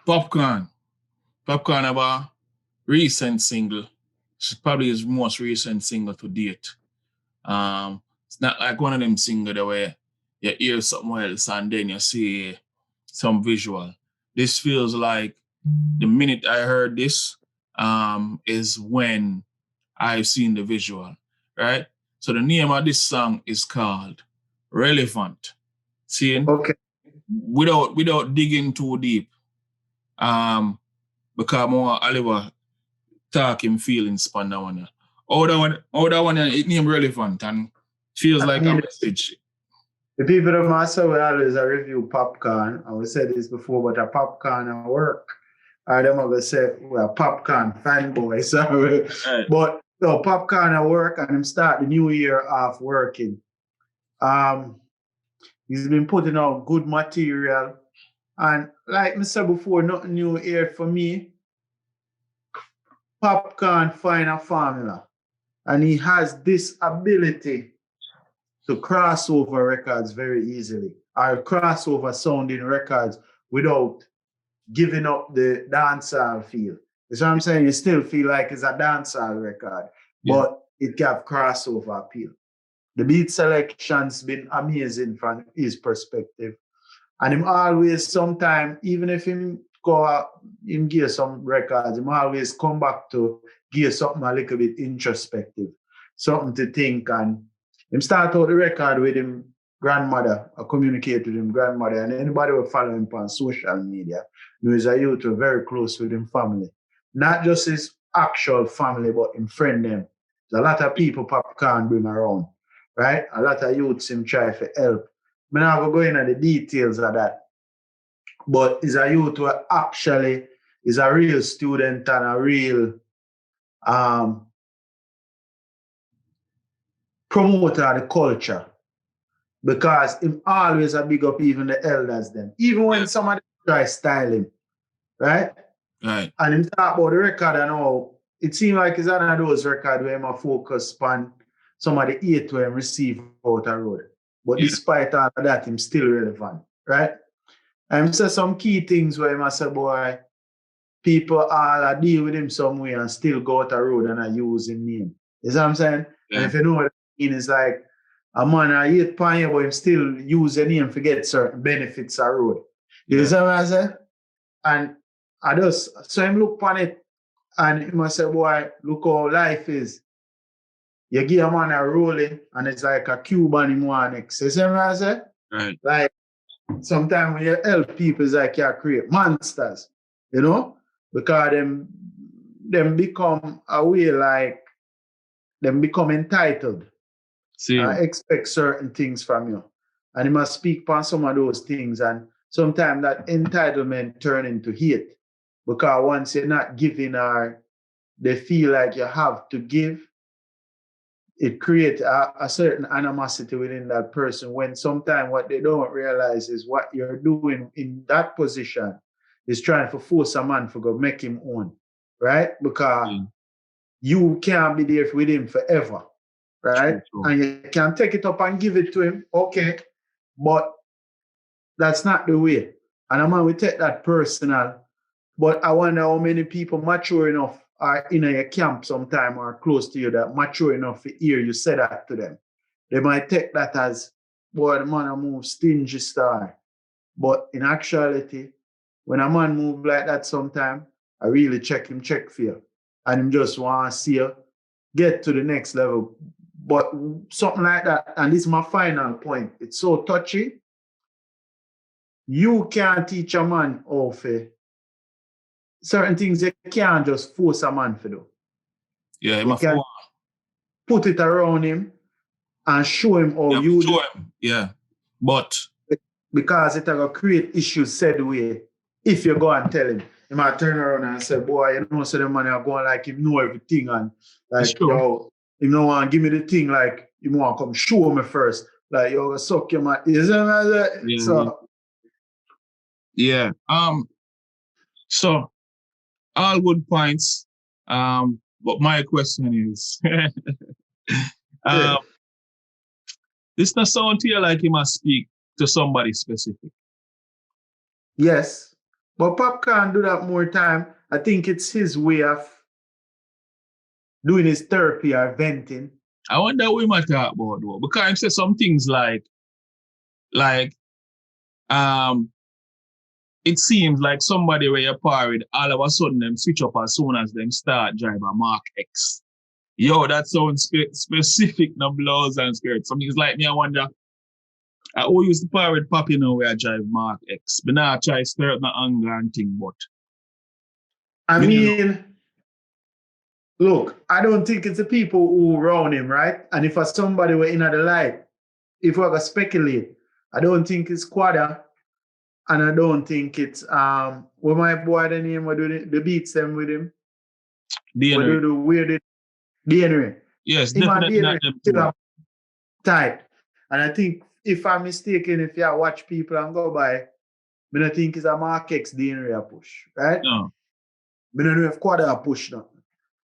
Popcaan. Popcaan have a recent single. It's probably his most recent single to date. It's not like one of them singles where you hear something else and then you see some visual. This feels like the minute I heard this is when I've seen the visual, right? So the name of this song is called Relevant. Seeing? Okay. Without digging too deep. Because more Oliver talking feelings span that one. How that one it name Relevant and feels like a message. The people that myself will always review Popcaan. I will say this before, but a Popcaan at work. I them gonna say we're a Popcaan fanboy. So Right. but no Popcaan at work and him start the new year off working. He's been putting out good material. And like I said before, nothing new here for me. Popcaan find a formula. And he has this ability to cross over records very easily, or crossover sounding records without giving up the dancehall feel. That's what I'm saying. You still feel like it's a dancehall record, but it got crossover appeal. The beat selection's been amazing from his perspective. And him always, sometime, even if him go out, him give some records, him always come back to give something a little bit introspective, something to think. And him start out the record with him grandmother, or communicate with him grandmother, and anybody will follow him on social media. He was a youth very close with him family. Not just his actual family, but him friend them. There's a lot of people Popcaan bring around, right? A lot of youths him try to help. I'm not going to go into the details of that. But he's a youth who actually is a real student and a real promoter of the culture. Because him always a big up even the elders then. Even when somebody try style him. Right? Right. And him talk about the record and all, it seems like it's one of those records where him focus on some of the hate where him receive out the road. But despite all of that, him still relevant, right? And say some key things where him say, boy, people all deal with him some way and still go out the road and I use him name. You see what I'm saying? Yeah. And if you know what I mean, it's like a man I hate upon you, but him still use the name to get certain benefits of road. You see what I say? And I just, so him look upon it and he must say, boy, look how life is. You give a man a rolling and it's like a Cuban in one next. You see what I say? Right. Like, sometimes when you help people, it's like you create monsters, you know? Because them become a way like, them become entitled. Expect certain things from you. And you must speak upon some of those things. And sometimes that entitlement turn into hate. Because once you're not giving or they feel like you have to give, it creates a certain animosity within that person when sometimes what they don't realize is what you're doing in that position is trying to force a man to go make him own, right? Because you can't be there with him forever, right? True. And you can take it up and give it to him, okay, but that's not the way. And a man will take that personal, but I wonder how many people mature enough are in your camp sometime or close to you that mature enough to hear you say that to them. They might take that as, boy, the man a move stingy star. But in actuality, when a man move like that sometime, I really check feel. And him just want to see you get to the next level. But something like that, and this is my final point, it's so touchy. You can't teach a man how to certain things you can't just force a man to do. Yeah, you can put it around him and show him how you do. Yeah, but because it will create issues said way. If you go and tell him, he might turn around and say, boy, you know, so the man are going like him know everything and like, yo, you know, want give me the thing like you want to come show me first. Like, yo, suck your man. You see what I'm saying? Yeah. So, yeah. So all good points. But my question is this not sound to you like he must speak to somebody specific. Yes. But Popcaan do that more time. I think it's his way of doing his therapy or venting. I wonder what we might talk about though. Because I say some things like um it seems like somebody where you're par with, all of a sudden them switch up as soon as them start drive a Mark X. Yo, that sounds specific, no blouse and skirts. Some things like me, I wonder, I always used to par with Pop, you know, where I drive Mark X. But now I try to stir up my anger and thing, but I me mean, look, I don't think it's the people who round him, right? And if somebody were in the light, if we're gonna speculate, I don't think it's Quada, and I don't think it's what my boy the name we do the beats them with him. We do the weird DNA. Yes, Him and definitely not DNA them still two. have tight. And I think if I'm mistaken, if you watch people and go by, I don't think it's a Mark X DNA push, right? No. I don't know if Quada push now,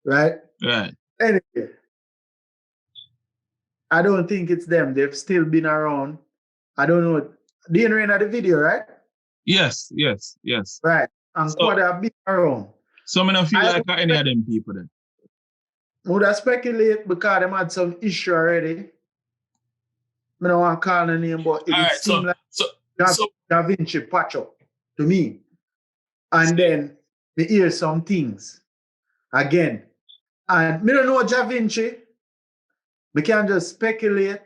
right? Right. Anyway, I don't think it's them. They've still been around. I don't know. DNA in the video, right? Yes. Right. And So, Quada have been around. so I don't feel like any of them people then. Would I speculate because they had some issue already? I don't want to call the name, but it seemed like Da Vinci patch up to me. And then they hear some things again. And I don't know Da Vinci. We can just speculate.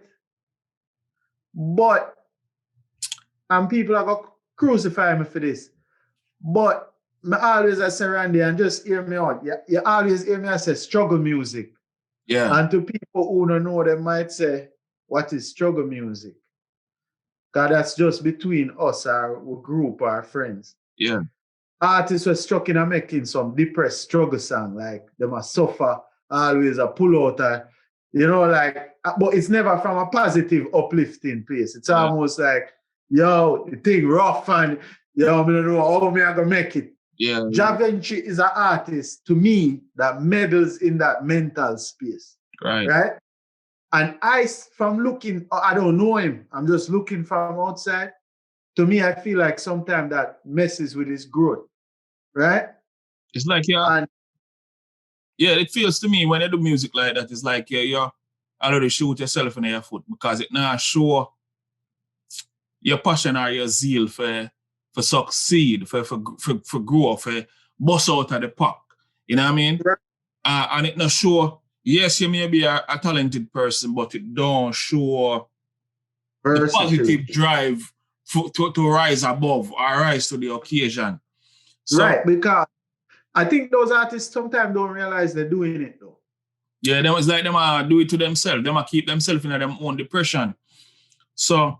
But, and people are going to crucify me for this. But I always say, Randy, and just hear me out. You always hear me say struggle music. Yeah. And to people who don't know, they might say, what is struggle music? Because that's just between us, our group, our friends. Yeah. Artists were struck in making some depressed struggle song, like they must suffer, always a pull out, you know, like, but it's never from a positive, uplifting place. It's almost like, yo, the thing rough and, yo, I don't know how me I gonna make it. Yeah. Da Vinci is an artist, to me, that meddles in that mental space. Right? And from looking, I don't know him. I'm just looking from outside. To me, I feel like sometimes that messes with his growth. Right? It's like, it feels to me when you do music like that, it's like you're already shoot yourself in your foot because it now show your passion or your zeal for succeed, for grow, for bust out of the park. You know what I mean? Right. And it not show, yes, you may be a talented person, but it don't show the positive drive to rise above or rise to the occasion. So, right, because I think those artists sometimes don't realize they're doing it though. Yeah, it's like them do it to themselves. Them keep themselves in their own depression. So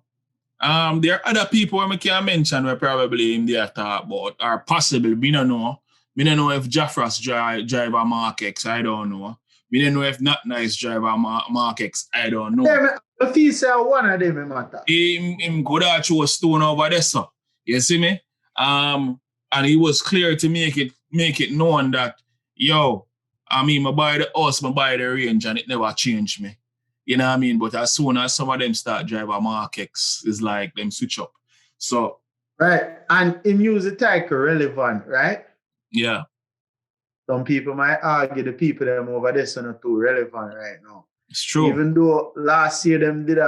there are other people we can mention we probably in there talk about, or possible, we don't know. We don't know if Jaffras drive a Mark X, I don't know. We don't know if Not Nice drive a Mark X, I don't know. Yeah, if he say one of them, matter. Him could have throw a stone over there, so. You see me? And he was clear to make it known that, yo, I mean, I buy the house, I buy the range, and it never changed me. You know what I mean? But as soon as some of them start driving a Mark X, it's like them switch up. So. Right. And in music title relevant, right? Yeah. Some people might argue the people them over there are not too relevant right now. It's true. Even though last year them did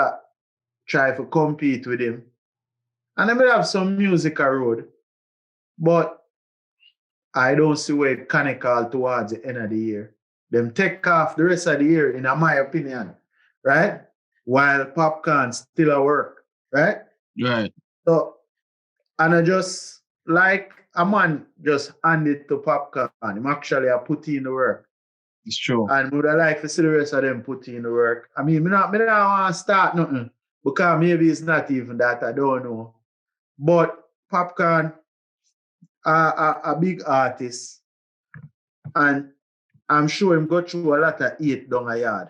try to compete with him. And they may have some music road. But I don't see where it conical towards the end of the year. Them take off the rest of the year, in my opinion, right? While Popcaan still at work, right? Right. So, and I just like a man just hand it to Popcaan. Him actually put in the work. It's true. And would I like to see the rest of them put in the work. I mean, I don't want to start nothing because maybe it's not even that, I don't know. But Popcaan, a big artist, and I'm sure him go through a lot of hate down a yard.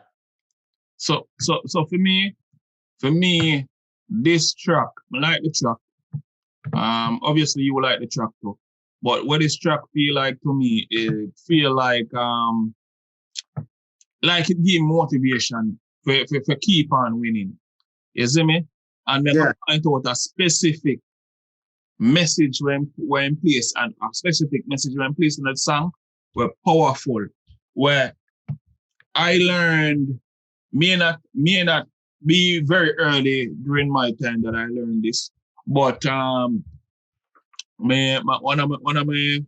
So for me, this track, I like the track. Obviously you will like the track too. But what this track feel like to me, it feel like it give motivation for keep on winning. You see me? And then point out a specific message when in place and a specific message when placed in that song were powerful. Where I learned may not be very early during my time that I learned this, but one of my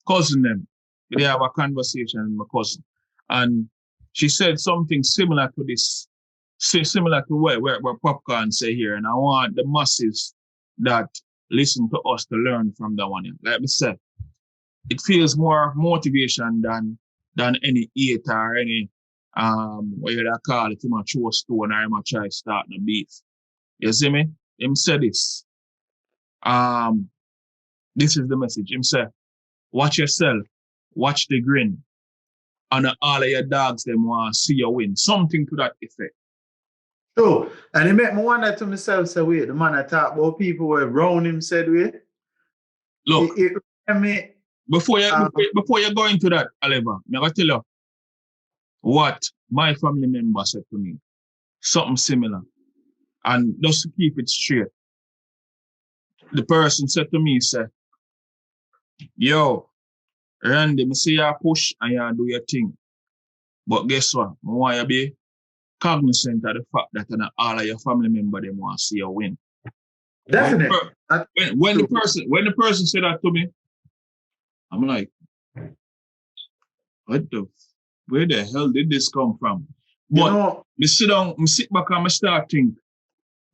cousin them, they have a conversation with my cousin, and she said something similar to this, similar to where Popcaan say here, and I want the masses that listen to us to learn from that one. Like I said, it feels more motivation than any hate or any what you call it, him a throw a stone or him a try starting a beef. You see me? Him say this. This is the message. Him say, watch yourself, watch the grin, and all of your dogs them want to see you win. Something to that effect. True. And it make me wonder to myself, say, wait, the man I talk about people were around him said, wait. Look, before you go into that, Oliver, I'm going to tell you what my family member said to me. Something similar. And just to keep it straight, the person said to me, said, yo, Randy, me see you push and you do your thing. But guess what? I want you to be cognizant of the fact that all of your family members them want to see you win. Definitely. When the person said that to me, I'm like, where the hell did this come from? But me sit back and I start think.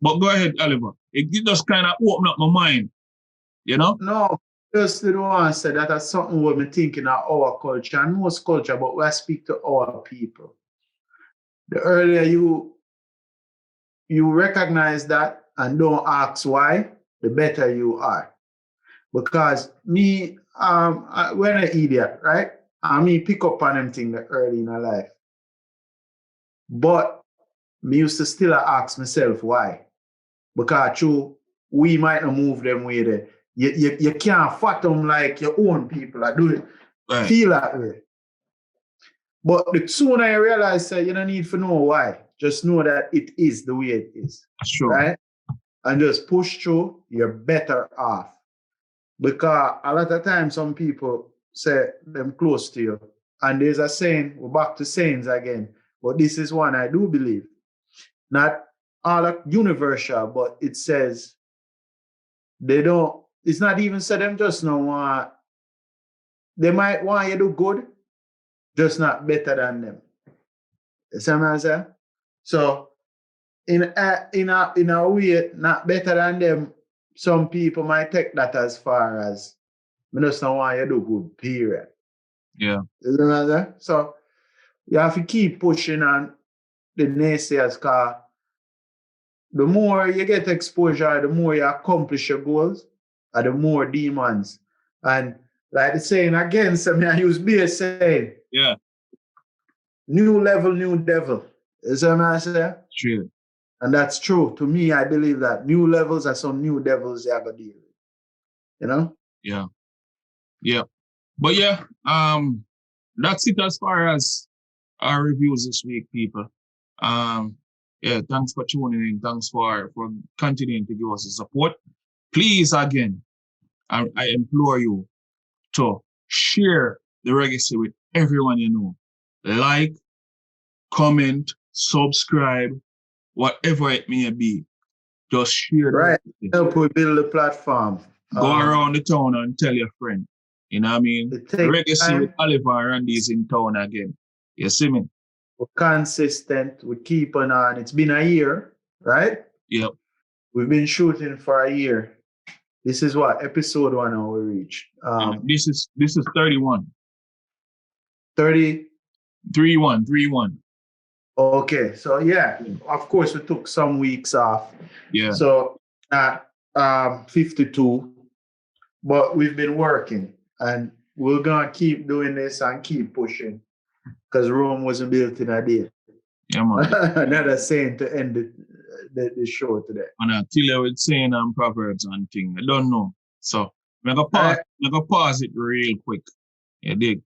But go ahead, Oliver. It just kind of open up my mind, you know? No, just the one said that that's something we're thinking of our culture and most culture, but we speak to our people. The earlier you recognize that and don't ask why, the better you are. Because me, when an idiot, right? I mean, pick up on them things early in my life. But me used to still ask myself why. Because true, we might not move them way there. You can't fight them like your own people are doing. Right. Feel that way. But the sooner you realize that you don't need to know why, just know that it is the way it is. Sure. Right? And just push through, you're better off. Because a lot of times some people say them close to you. And there's a saying, we're back to sayings again. But this is one I do believe. Not all universal, but it says it's not even said them just no want, they might want you to do good, just not better than them. You see what I'm saying? So in a way, not better than them, some people might take that as far as I just don't want you to do good, period. Yeah. You see what I'm saying? So you have to keep pushing on the naysayers, because the more you get exposure, the more you accomplish your goals, and the more demons. And like the saying again, I use base saying, yeah, new level, new devil. Is that what I'm saying? True. And that's true. To me, I believe that new levels are some new devils you have to deal with. You know? Yeah. Yeah. But yeah, that's it as far as our reviews this week, people. Yeah, thanks for tuning in. Thanks for continuing to give us the support. Please, again, I implore you to share the Reggaecy with everyone you know. Like, comment, subscribe, whatever it may be. Just share. Right. Help we build the platform. Go around the town and tell your friend. You know what I mean? Reggaecy with Oliver and Randy's in town again. You see me? We're consistent. We keep on. It's been a year, right? Yep. We've been shooting for a year. This is what episode 1 now we reach. This is 31. 30. 3-1. Okay, so yeah, of course we took some weeks off. Yeah. So at 52, but we've been working and we're gonna keep doing this and keep pushing because Rome wasn't built in a day. Yeah, man. Another saying to end the show today. And I kill you with saying and proverbs and things. I don't know. So I'm gonna pause it real quick. You dig?